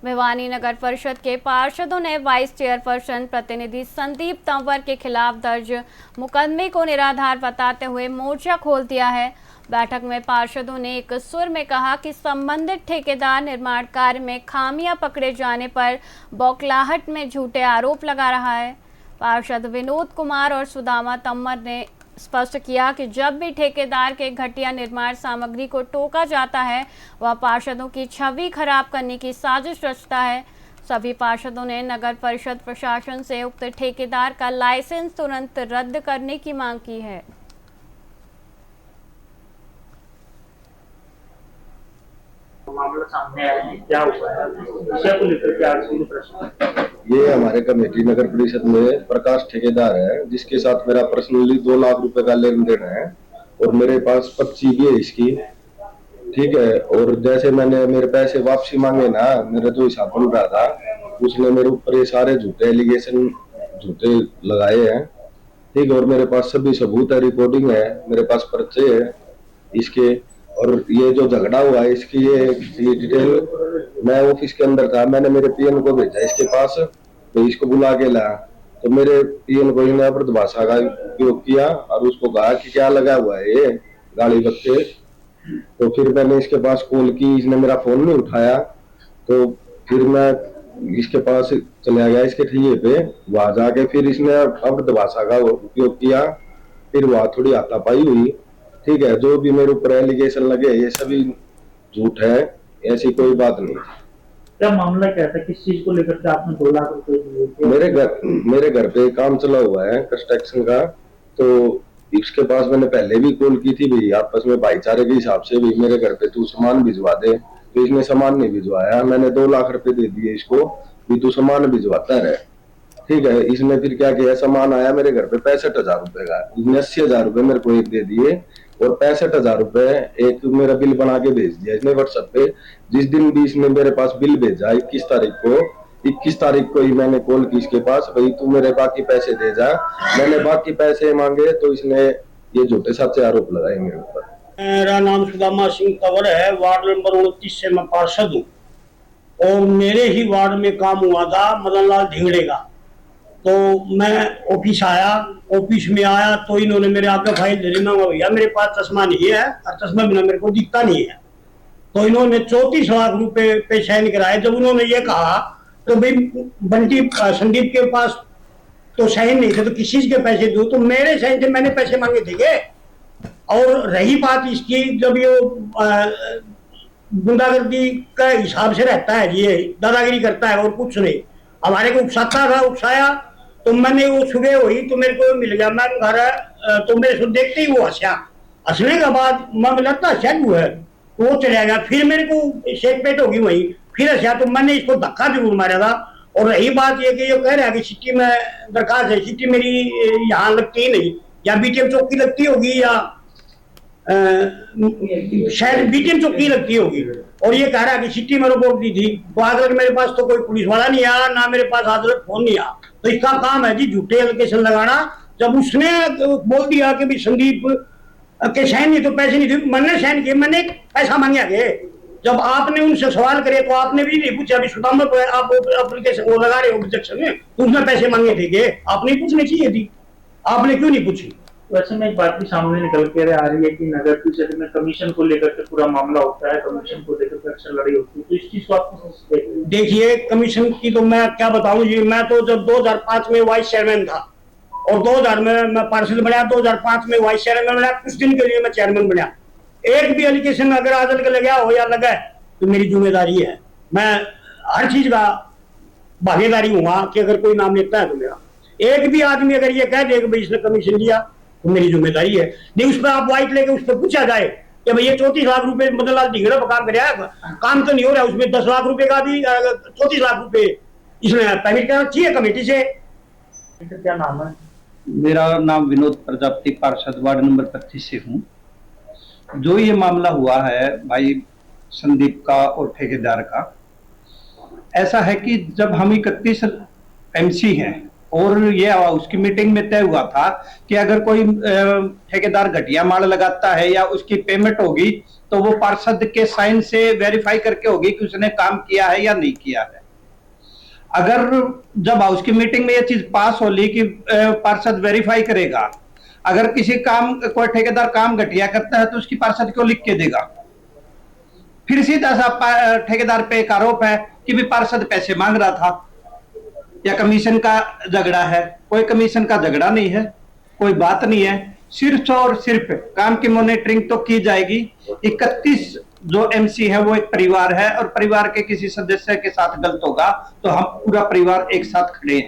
भिवानी नगर परिषद के पार्षदों ने वाइस चेयरपर्सन प्रतिनिधि संदीप तंवर के खिलाफ दर्ज मुकदमे को निराधार बताते हुए मोर्चा खोल दिया है। बैठक में पार्षदों ने एक सुर में कहा कि संबंधित ठेकेदार निर्माण कार्य में खामियां पकड़े जाने पर बौखलाहट में झूठे आरोप लगा रहा है। पार्षद विनोद कुमार और सुदामा तंवर ने स्पष्ट किया कि जब भी ठेकेदार के घटिया निर्माण सामग्री को टोका जाता है वह पार्षदों की छवि खराब करने की साजिश रचता है। सभी पार्षदों ने नगर परिषद प्रशासन से उक्त ठेकेदार का लाइसेंस तुरंत रद्द करने की मांग की है। मामला सामने आया है, क्या हुआ है, विषय को लेकर के आज पूरी प्रश्न। ये हमारे कमेटी नगर परिषद में प्रकाश ठेकेदार है, जिसके साथ मेरा पर्सनली 2 लाख रुपए का लेन देन है और मेरे पास 25 भी है इसकी। ठीक है, और जैसे मैंने मेरे पैसे वापसी मांगे ना, मेरा जो हिसाब बन रहा था उसने मेरे ऊपर ये सारे झूठे एलिगेशन झूठे लगाए हैं। ठीक है, और मेरे पास सभी सबूत है, रिकॉर्डिंग है, मेरे पास पर्चे है इसके। और ये जो झगड़ा हुआ है इसकी ये डिटेल मैं ऑफिस के अंदर था, मैंने मेरे पीएन को भेजा इसके पास, तो इसको बुला के लाया तो मेरे पीएन को इसने अभद्र भाषा का उपयोग किया और उसको कहा कि क्या लगा हुआ है ये गाली बक्के। तो फिर मैंने इसके पास कॉल की, इसने मेरा फोन नहीं उठाया, तो फिर मैं इसके पास चला गया इसके ठिये पे, वहां जाके फिर इसने अभद्र भाषा का उपयोग किया, फिर वहां थोड़ी हाथापाई हुई। ठीक है, जो भी मेरे ऊपर एलिगेशन लगे ये सभी झूठ है, ऐसी कोई बात नहीं। क्या मामला क्या था, किस चीज को लेकर के आपने 2 लाख रुपए दिए? मेरे घर पे काम चला हुआ है कंस्ट्रक्शन का, तो इसके पास मैंने पहले भी कॉल की थी भाई, आपस में भाईचारे के हिसाब से भी मेरे घर पे तू सामान भिजवा दे, तो इसने सामान नहीं भिजवाया। मैंने 2 लाख रुपए दे दिए इसको कि तू सामान भिजवाता रहे। ठीक है, इसने फिर क्या किया, सामान आया मेरे घर पे 65,000 रुपए का, इसने 80,000 रुपए मेरे को एक दे दिए और 65,000 रुपए एक मेरा बिल बना के भेज दिया इसने व्हाट्सएप पे। जिस दिन भी इसने मेरे पास बिल भेजा 21 तारीख को, 21 तारीख को ही मैंने कॉल की इसके पास, भाई तू मेरे बाकी पैसे दे जा। मैंने बाकी पैसे मांगे तो इसने ये झूठे सच्चे आरोप लगाए मेरे ऊपर। मेरा नाम सुदामा सिंह तंवर है, वार्ड नंबर 29 से मैं पार्षद हूँ और मेरे ही वार्ड में काम हुआ था मदन लाल ढिंगड़े का। तो मैं ऑफिस आया, ऑफिस में आया तो इन्होंने मेरे आगे फाइल दे दी। मैं भैया मेरे पास चश्मा नहीं है और चश्मा बिना मेरे को दिखता नहीं है। तो इन्होंने 34 लाख रुपए पे साइन कराए। जब उन्होंने ये कहा तो भाई बंटी संदीप के पास तो साइन नहीं थे तो किस चीज के पैसे दो, तो मेरे साइन से मैंने पैसे मांगे थे। और रही बात इसकी, जब ये गुंडागर्दी का हिसाब से रहता है, ये दादागिरी करता है और कुछ नहीं, हमारे को उकसाता था, उकसाया तो मैंने वो सुबह हुई तो मेरे को मिल गया, मैं घर तो मेरे को देखते ही वो हंसा। हंसने के बाद मैं लगता हंसा क्यों है, वो चला गया। फिर मेरे को शेक पेट होगी वही, फिर हंसा तो मैंने इसको धक्का जरूर मारा था। और रही बात ये कि ये कह रहा है कि सिटी में दरखास्त है, सिटी मेरी यहाँ लगती ही नहीं, या बीटीएम चौकी लगती होगी या शायद बीटीएम चौकी लगती होगी। और ये कह रहा है कि सिटी में रिपोर्ट दी थी, तो आज तक मेरे पास तो कोई पुलिस वाला नहीं आया, ना मेरे पास आज तक फोन नहीं आया। तो इसका काम है जी झूठे एलोकेशन लगाना। जब उसने बोल दिया कि भी संदीप के साइन नहीं तो पैसे नहीं थे, मैंने साइन किए, मैंने पैसा मांगे आगे। जब आपने उनसे सवाल करे तो आपने भी नहीं पूछा, अभी सुदामा पर आप एप्लीकेशन वो लगा रहे हो ऑब्जेक्शन में, तो उसने पैसे मांगे थे, आपने पूछनी चाहिए थी, आपने क्यों नहीं पूछी? वैसे में एक बात भी सामने निकल के आ रही है कि नगर परिषद में कमीशन को लेकर के पूरा मामला होता है, कमीशन को लेकर के अक्सर लड़ाई होती है, तो इस चीज को आप देखिए कमीशन की तो मैं क्या बताऊं जी। मैं तो जब 2005 में वाइस चेयरमैन था और 2000 में मैं पार्षद बना, 2005 में वाइस चेयरमैन बना, कुछ दिन के लिए मैं चेयरमैन बना। एक भी एलिगेशन अगर आदल के लगा हो या लगा तो मेरी जिम्मेदारी है, मैं हर चीज का भागीदारी हूँ कि अगर कोई नाम लेता है तो मेरा। एक भी आदमी अगर ये कह दे कि भाई इसने कमीशन दिया तो मेरी जिम्मेदारी है। नहीं उस पर आप वाइट लेके उस पर पूछा जाए कि भाई ये 34 लाख रुपए मदन लाल ढिंगड़ा पर काम कर काम तो नहीं हो रहा, उसमें 10 लाख रुपए का भी 34 लाख रुपए इसने पेमेंट करना चाहिए कमेटी से। क्या नाम है? मेरा नाम विनोद प्रजापति, पार्षद वार्ड नंबर 25 से हूँ। जो ये मामला हुआ है भाई संदीप का और ठेकेदार का, ऐसा है कि जब हम 31 एमसी हैं और ये उसकी मीटिंग में तय हुआ था कि अगर कोई ठेकेदार घटिया माल लगाता है या उसकी पेमेंट होगी तो वो पार्षद के साइन से वेरीफाई करके होगी कि उसने काम किया है या नहीं किया है। अगर जब हाउस की मीटिंग में ये चीज पास होली कि पार्षद वेरीफाई करेगा, अगर किसी काम कोई ठेकेदार काम घटिया करता है तो उसकी पार्षद क्यों लिख के देगा? फिर सीधा सा ठेकेदार पे एक आरोप है कि भी पार्षद पैसे मांग रहा था या कमीशन का झगड़ा है। कोई कमीशन का झगड़ा नहीं है, कोई बात नहीं है, सिर्फ और सिर्फ काम की मॉनिटरिंग तो की जाएगी। 31 जो एमसी है वो एक परिवार है और परिवार के किसी सदस्य के साथ गलत होगा तो हम पूरा परिवार एक साथ खड़े हैं।